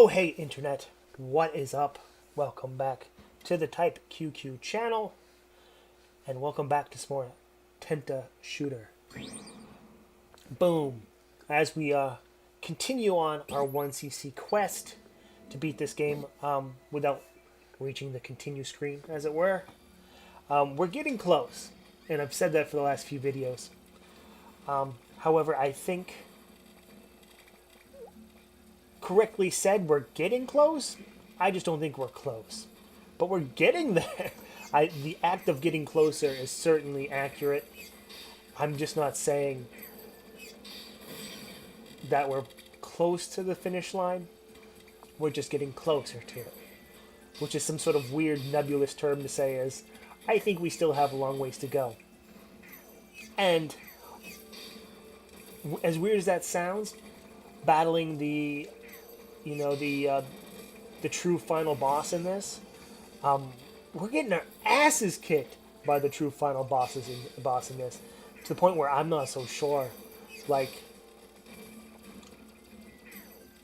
Oh, hey, Internet. What is up? Welcome back to the Type QQ channel, and welcome back to some more Tenta Shooter. Boom. As we continue on our 1cc quest to beat this game without reaching the continue screen, as it were, we're getting close, and I've said that for the last few videos. However, I think correctly said we're getting close. I just don't think we're close, but we're getting there. The act of getting closer is certainly accurate. I'm just not saying that we're close to the finish line. We're just getting closer to it, which is some sort of weird nebulous term to say is I think we still have a long ways to go. And as weird as that sounds, battling the true final boss in this, we're getting our asses kicked by the true final boss in this, to the point where I'm not so sure, like,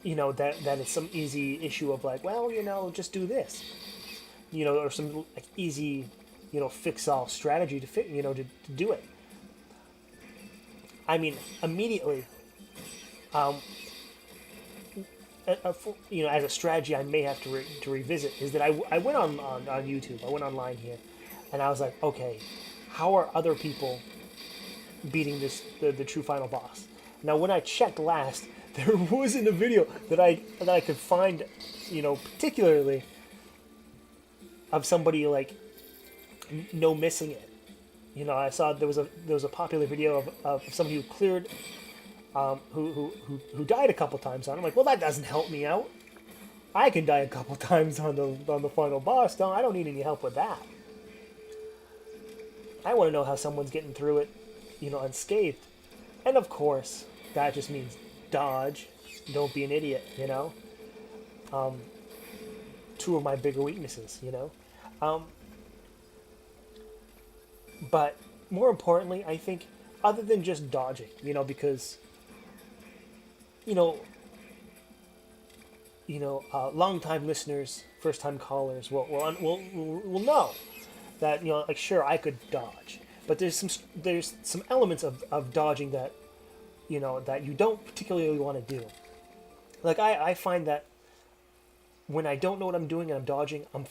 that it's some easy issue of like, well, just do this, or some like easy, fix-all strategy to fit, to do it. I mean, immediately, as a strategy I may have to revisit is that I went on YouTube, I went online here, and I was like, okay, how are other people beating the true final boss? Now, when I checked last, there wasn't a video that I could find, particularly of somebody like no missing it. I saw there was a popular video of somebody who cleared. Who died a couple times on it. I'm like, well, that doesn't help me out. I can die a couple times on the final boss. I don't need any help with that. I want to know how someone's getting through it, unscathed. And of course, that just means dodge. Don't be an idiot, two of my bigger weaknesses, But more importantly, I think, other than just dodging, because long-time listeners, first-time callers will know that like, sure, I could dodge, but there's some elements of dodging that that you don't particularly want to do. Like I find that when I don't know what I'm doing and I'm dodging, I'm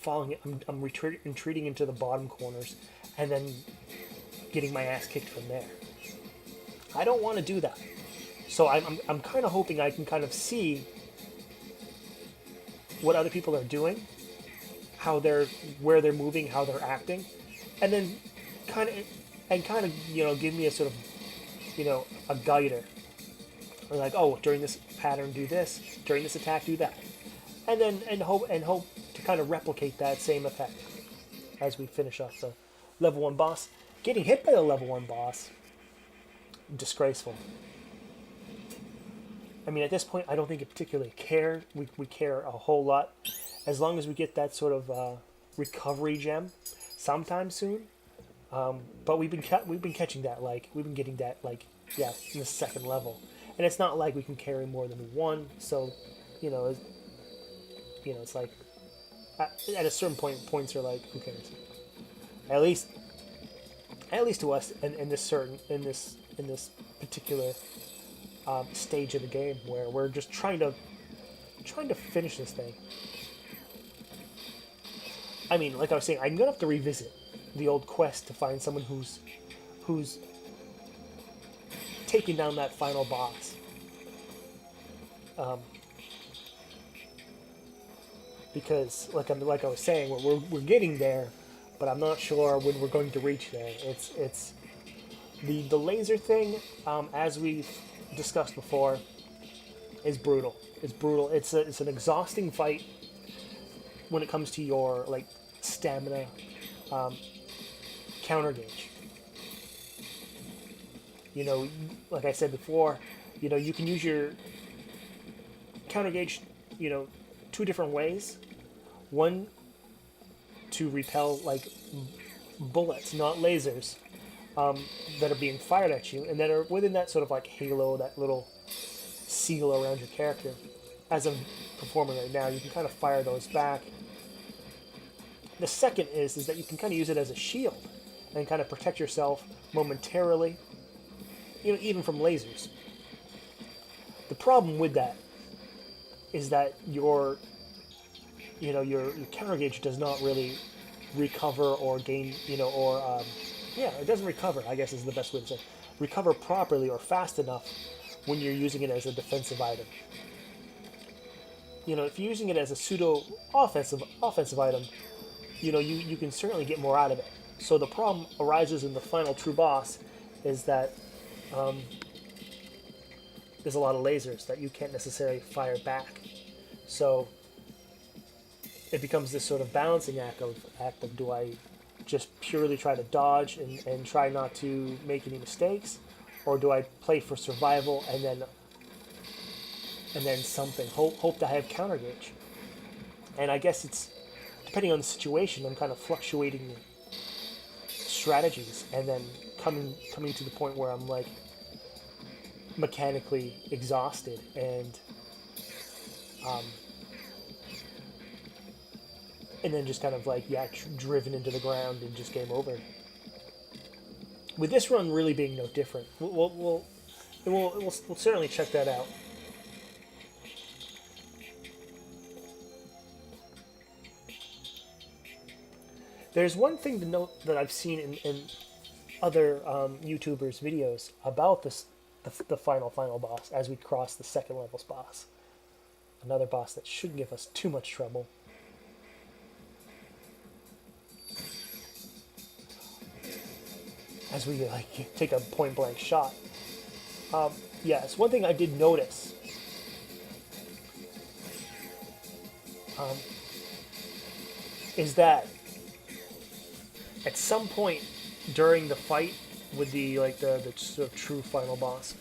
retreating into the bottom corners and then getting my ass kicked from there. I don't want to do that. So I'm kind of hoping I can kind of see what other people are doing, where they're moving, how they're acting, and then kind of give me a sort of a guider. Like, oh, during this pattern do this, during this attack do that, and hope to kind of replicate that same effect as we finish off the level 1 boss. Getting hit by the level 1 boss, disgraceful. I mean, at this point, I don't think it particularly cared. We care a whole lot, as long as we get that sort of recovery gem sometime soon. But we've been catching that, like we've been getting that, like, yeah, in the second level, and it's not like we can carry more than one. So, it's like at a certain point, points are like, who cares? At least to us, in this particular stage of the game where we're just trying to finish this thing. I mean, like I was saying, I'm gonna have to revisit the old quest to find someone who's taking down that final boss. Because like I was saying, we're getting there, but I'm not sure when we're going to reach there. It's the laser thing, as we've discussed before, is brutal. It's brutal. It's an exhausting fight when it comes to your like stamina counter gauge. Like I said before, you can use your counter gauge, two different ways. One, to repel like bullets, not lasers, that are being fired at you and that are within that sort of like halo, that little seal around your character. As performing right now, you can kind of fire those back. The second is that you can kind of use it as a shield and kind of protect yourself momentarily, even from lasers. The problem with that is that your counter gauge does not really recover or gain, yeah, it doesn't recover, I guess is the best way to say it. Recover properly or fast enough when you're using it as a defensive item. If you're using it as a pseudo offensive item, you can certainly get more out of it. So the problem arises in the final true boss is that there's a lot of lasers that you can't necessarily fire back. So it becomes this sort of balancing act of do I just purely try to dodge and try not to make any mistakes, or do I play for survival and then something hope to have counter gauge. And I guess it's depending on the situation. I'm kind of fluctuating strategies, and then coming to the point where I'm like mechanically exhausted and then just kind of like driven into the ground and just game over. With this run really being no different, we'll certainly check that out. There's one thing to note that I've seen in other YouTubers' videos about the final boss as we cross the second level's boss. Another boss that shouldn't give us too much trouble. As we take a point blank shot. Yes, one thing I did notice is that at some point during the fight with the sort of true final boss,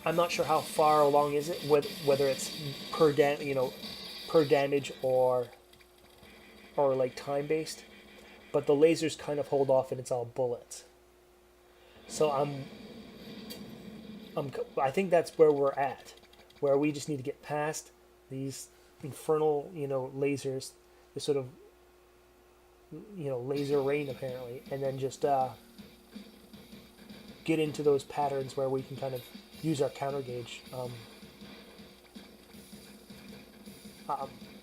I'm not sure how far along is it, whether it's per damage or like time based, but the lasers kind of hold off and it's all bullets. So I think that's where we're at, where we just need to get past these infernal lasers, this sort of laser rain apparently, and then just get into those patterns where we can kind of use our counter gauge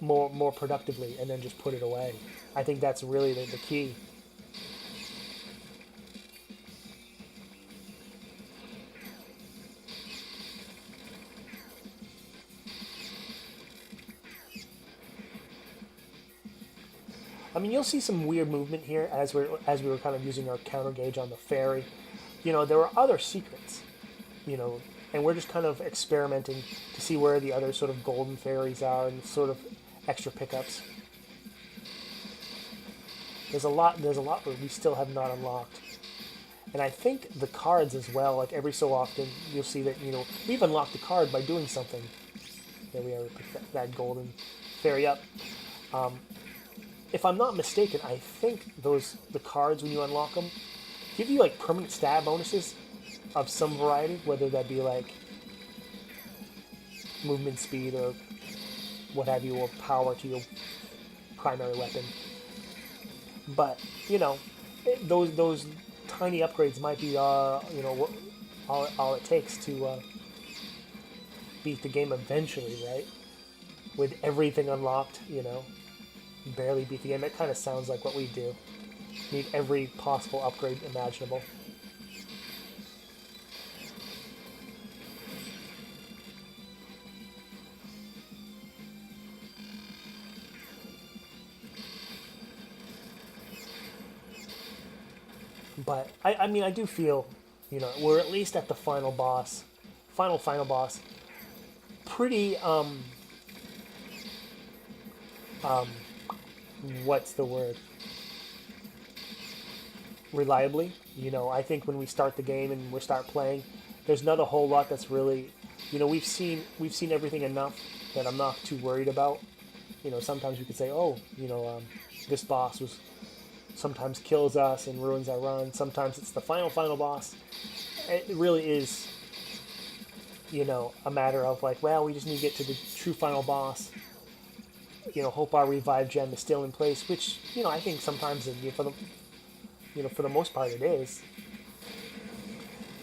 more productively, and then just put it away. I think that's really the key. I mean, you'll see some weird movement here as we were kind of using our counter gauge on the ferry. There were other secrets, and we're just kind of experimenting to see where the other sort of golden fairies are and sort of extra pickups. There's a lot that we still have not unlocked. And I think the cards as well, like every so often, you'll see that, we've unlocked the card by doing something. There we are, we picked that golden fairy up. If I'm not mistaken, I think the cards, when you unlock them, give you like permanent stab bonuses of some variety, whether that be like movement speed or what have you, or power to your primary weapon. But those tiny upgrades might be all it takes to beat the game eventually, right? With everything unlocked, barely beat the game. It kind of sounds like what we do. Need every possible upgrade imaginable. But I mean, I do feel, we're at least at the final boss, final boss, pretty what's the word? Reliably. I think when we start the game and we start playing, there's not a whole lot that's really, we've seen everything enough that I'm not too worried about. Sometimes we could say, this boss sometimes kills us and ruins our run. Sometimes it's the final boss. It really is, a matter of like, well, we just need to get to the true final boss. Hope our revive gem is still in place, which I think sometimes for the most part it is.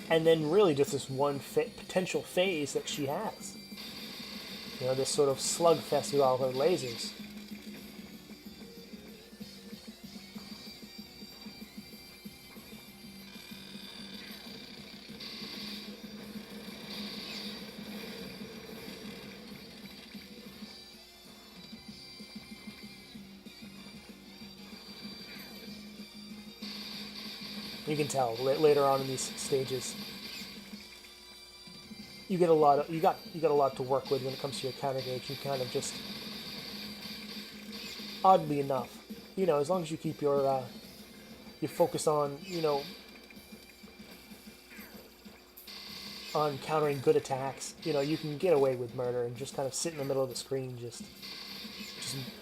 And then really just this one potential phase that she has. This sort of slugfest with all her lasers. You can tell later on in these stages, you got a lot to work with when it comes to your counter gauge. You kind of just, oddly enough, as long as you keep your focus on on countering good attacks, you can get away with murder and just kind of sit in the middle of the screen, just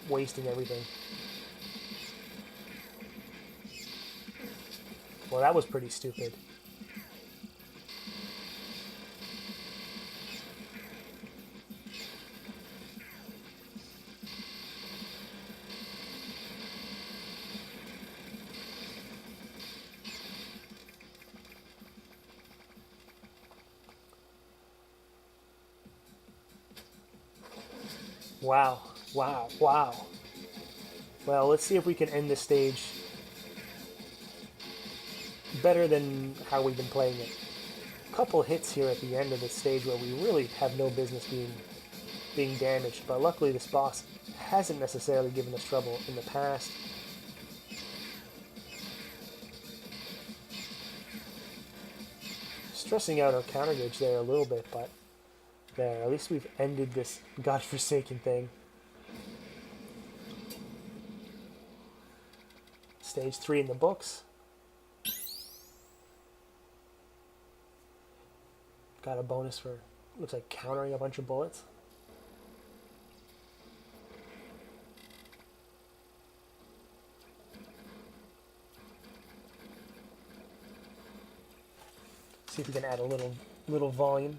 wasting everything. Well, that was pretty stupid. Wow, wow, wow. Well, let's see if we can end this stage better than how we've been playing it. A couple hits here at the end of the stage where we really have no business being damaged, but luckily this boss hasn't necessarily given us trouble in the past. Stressing out our counter gauge there a little bit, but there, at least we've ended this godforsaken thing. Stage 3 in the books. Got a bonus for, looks like, countering a bunch of bullets. See if we can add a little volume.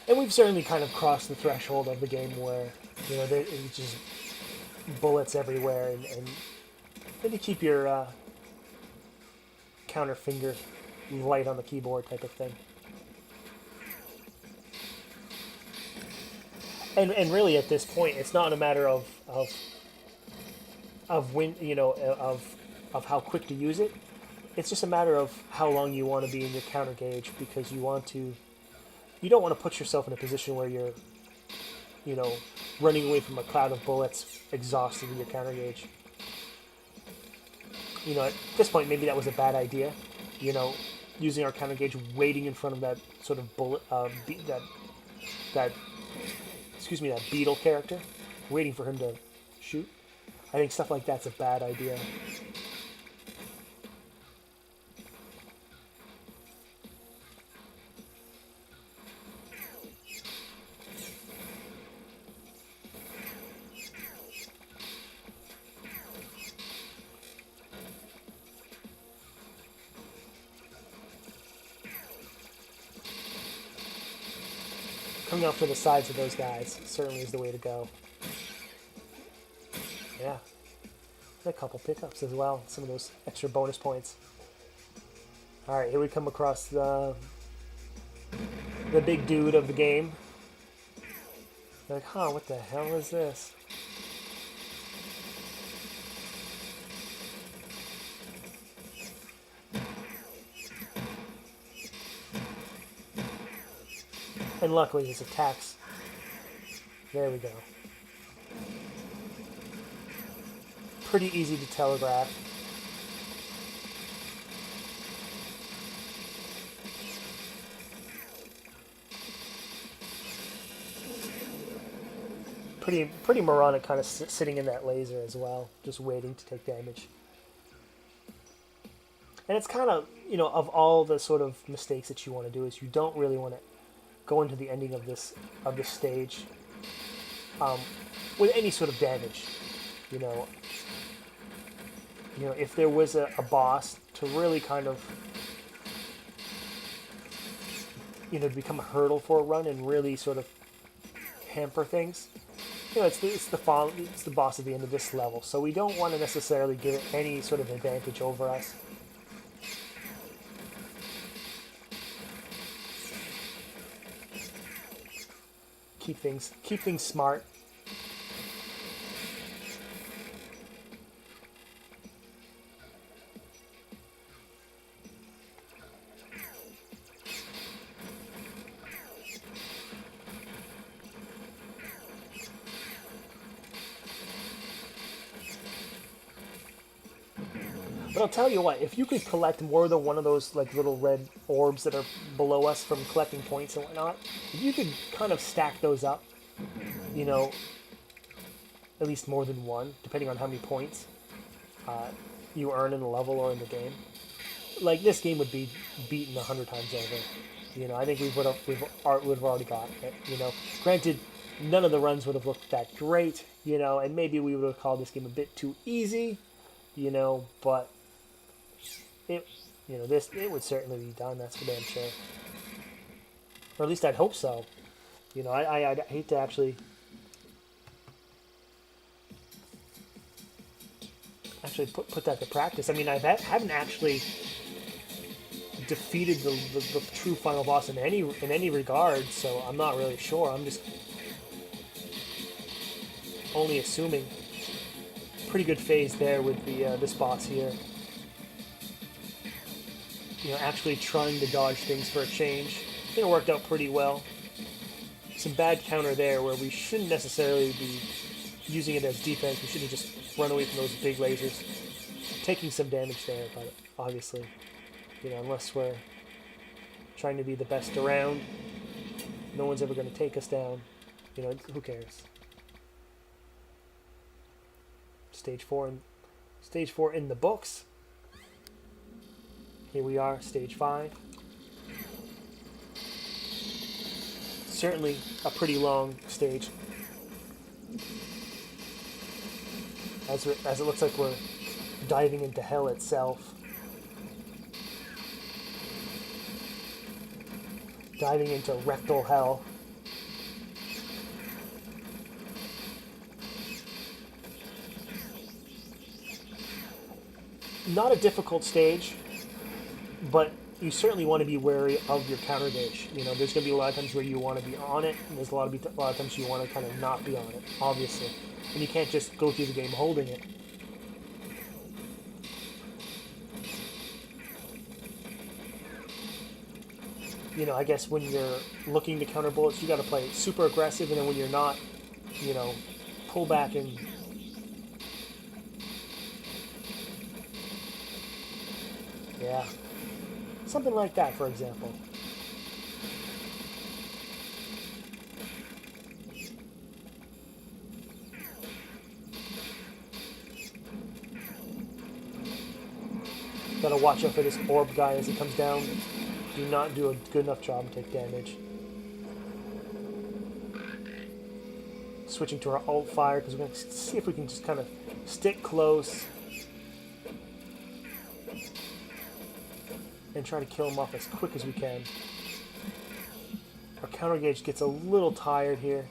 And we've certainly kind of crossed the threshold of the game where, it's just bullets everywhere, and maybe keep your counter finger light on the keyboard type of thing. And really at this point, it's not a matter of when, of how quick to use it. It's just a matter of how long you want to be in your counter gauge, because you don't want to put yourself in a position where you're, running away from a cloud of bullets, exhausted with your counter gauge. At this point, maybe that was a bad idea. Using our counter gauge, waiting in front of that sort of bullet, that beetle character, waiting for him to shoot. I think stuff like that's a bad idea. Coming up for the sides of those guys certainly is the way to go. Yeah. And a couple pickups as well. Some of those extra bonus points. Alright, here we come across the big dude of the game. Like, what the hell is this? And luckily his attacks, there we go. Pretty easy to telegraph. Pretty moronic, kind of sitting in that laser as well, just waiting to take damage. And it's kind of, of all the sort of mistakes that you want to do, is you don't really want to go into the ending of this stage with any sort of damage. You know, if there was a boss to really kind of, become a hurdle for a run and really sort of hamper things, it's the boss at the end of this level, so we don't want to necessarily give it any sort of advantage over us. Keep things smart. But I'll tell you what, if you could collect more than one of those like little red orbs that are below us from collecting points and whatnot, if you could kind of stack those up, at least more than one, depending on how many points you earn in the level or in the game, like this game would be beaten 100 times over. I think we would have already got it. Granted, none of the runs would have looked that great, and maybe we would have called this game a bit too easy, but it would certainly be done. That's for damn sure, or at least I'd hope so. I'd hate to actually put that to practice. I mean, I haven't actually defeated the true final boss in any regard, so I'm not really sure. I'm just only assuming. Pretty good phase there with this boss here. Actually trying to dodge things for a change. I think it worked out pretty well. Some bad counter there where we shouldn't necessarily be using it as defense. We shouldn't just run away from those big lasers. Taking some damage there, but obviously, unless we're trying to be the best around, no one's ever going to take us down. Who cares? Stage 4 in the books. Here we are, stage 5. Certainly a pretty long stage. As it looks like we're diving into hell itself. Diving into rectal hell. Not a difficult stage, but you certainly want to be wary of your counter gauge. There's going to be a lot of times where you want to be on it, and there's a lot of times you want to kind of not be on it, obviously. And you can't just go through the game holding it. I guess when you're looking to counter bullets, you got to play super aggressive, and then when you're not, pull back and yeah. Something like that, for example. Gotta watch out for this orb guy as he comes down. Do not do a good enough job to take damage. Switching to our alt fire because we're going to see if we can just kind of stick close and try to kill him off as quick as we can. Our counter gauge gets a little tired here.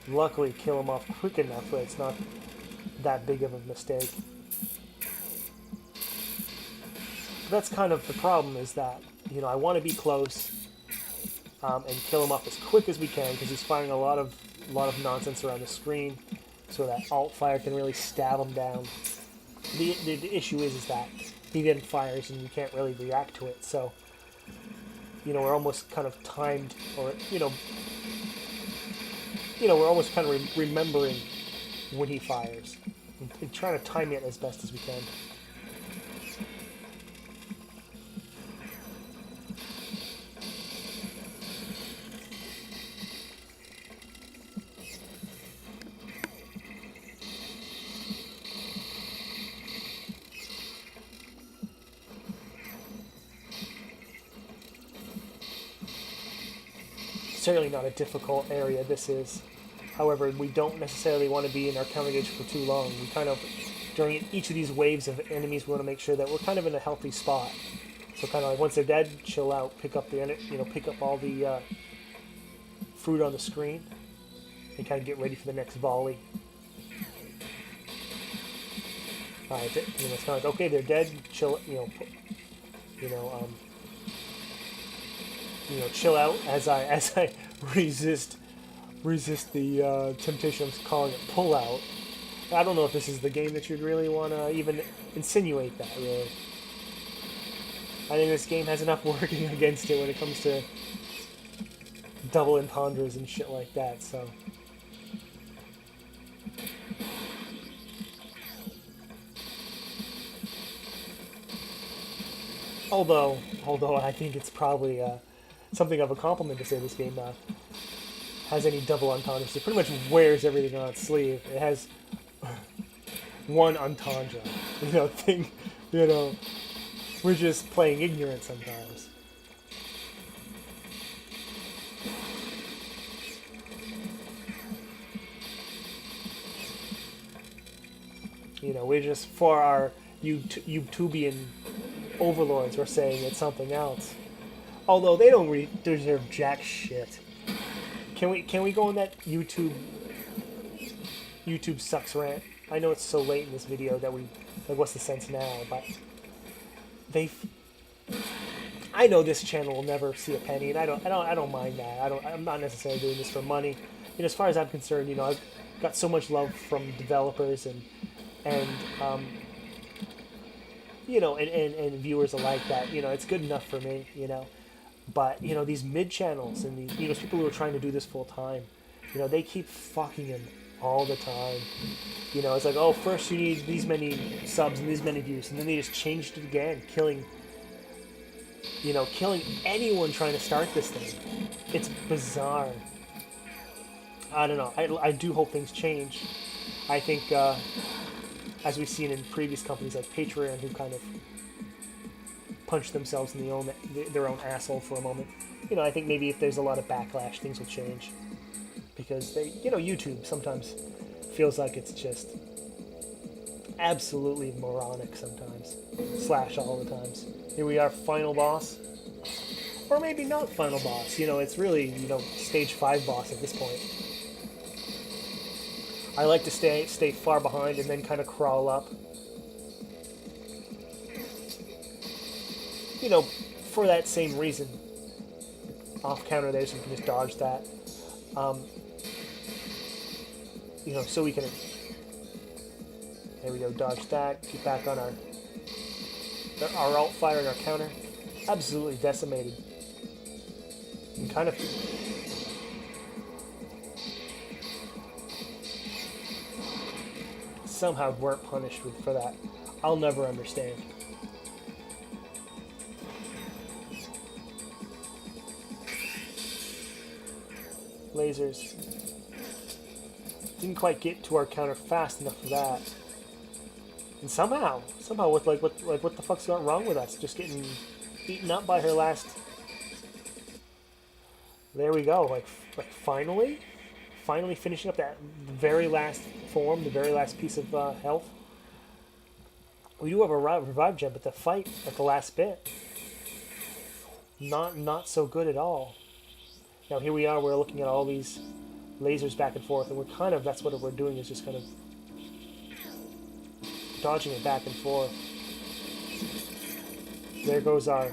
Luckily, kill him off quick enough that it's not that big of a mistake. But that's kind of the problem, is that, I want to be close and kill him off as quick as we can because he's firing a lot of nonsense around the screen, so that alt fire can really stab him down. The issue is that he then fires and you can't really react to it, so we're almost kind of timed, or we're almost kind of remembering when he fires and trying to time it as best as we can. Certainly not a difficult area this is. However, we don't necessarily want to be in our counter gauge for too long. We kind of, during each of these waves of enemies, we want to make sure that we're kind of in a healthy spot. So kind of like once they're dead, chill out, pick up the, pick up all the fruit on the screen, and kind of get ready for the next volley. Alright, it's kind of like, okay, they're dead, chill, chill out as I resist the temptation of calling it pull out. I don't know if this is the game that you'd really want to even insinuate that, really. I think this game has enough working against it when it comes to double entendres and shit like that, so. Although I think it's probably something of a compliment to say this game has any double entendres. It pretty much wears everything on its sleeve. It has one entendre, we're just playing ignorant sometimes. We're just, for our YouTubian overlords, we're saying it's something else. Although they don't deserve jack shit. Can we go on that YouTube sucks rant? I know it's so late in this video that what's the sense now? But I know this channel will never see a penny, and I don't mind that. I'm not necessarily doing this for money. As far as I'm concerned, I've got so much love from developers and viewers alike that it's good enough for me. But these mid channels and these people who are trying to do this full time, they keep fucking him all the time. It's like, oh, first you need these many subs and these many views, and then they just changed it again, killing anyone trying to start this thing. It's bizarre. I don't know. I do hope things change. I think, as we've seen in previous companies like Patreon, who kind of punched themselves in their own asshole for a moment, I think maybe if there's a lot of backlash, things will change. Because YouTube sometimes feels like it's just absolutely moronic sometimes. / all the times. Here we are, final boss. Or maybe not final boss. It's really, stage 5 boss at this point. I like to stay far behind and then kind of crawl up. For that same reason. Off counter there, so we can just dodge that. So we can, there we go, dodge that, get back on our alt fire and our counter. Absolutely decimated. And kind of somehow weren't punished for that. I'll never understand. Lasers. Didn't quite get to our counter fast enough for that. And somehow with what the fuck's gone wrong with us? Just getting eaten up by her last. There we go. Like finally finishing up that very last form, the very last piece of health. We do have a revive gem, but the fight at the last bit, not so good at all. Now here we are. We're looking at all these lasers back and forth, and we're kind of, that's what we're doing, is just kind of dodging it back and forth. There goes our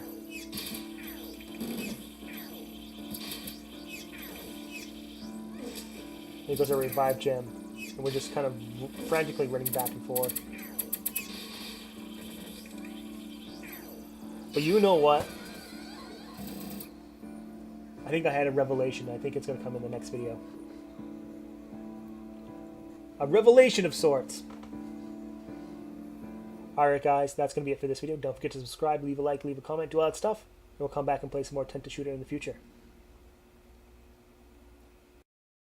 revive gem, and we're just kind of frantically running back and forth. But you know what? I think I had a revelation. I think it's going to come in the next video. A revelation of sorts. Alright guys, that's going to be it for this video. Don't forget to subscribe, leave a like, leave a comment, do all that stuff. And we'll come back and play some more Tenta Shooter in the future.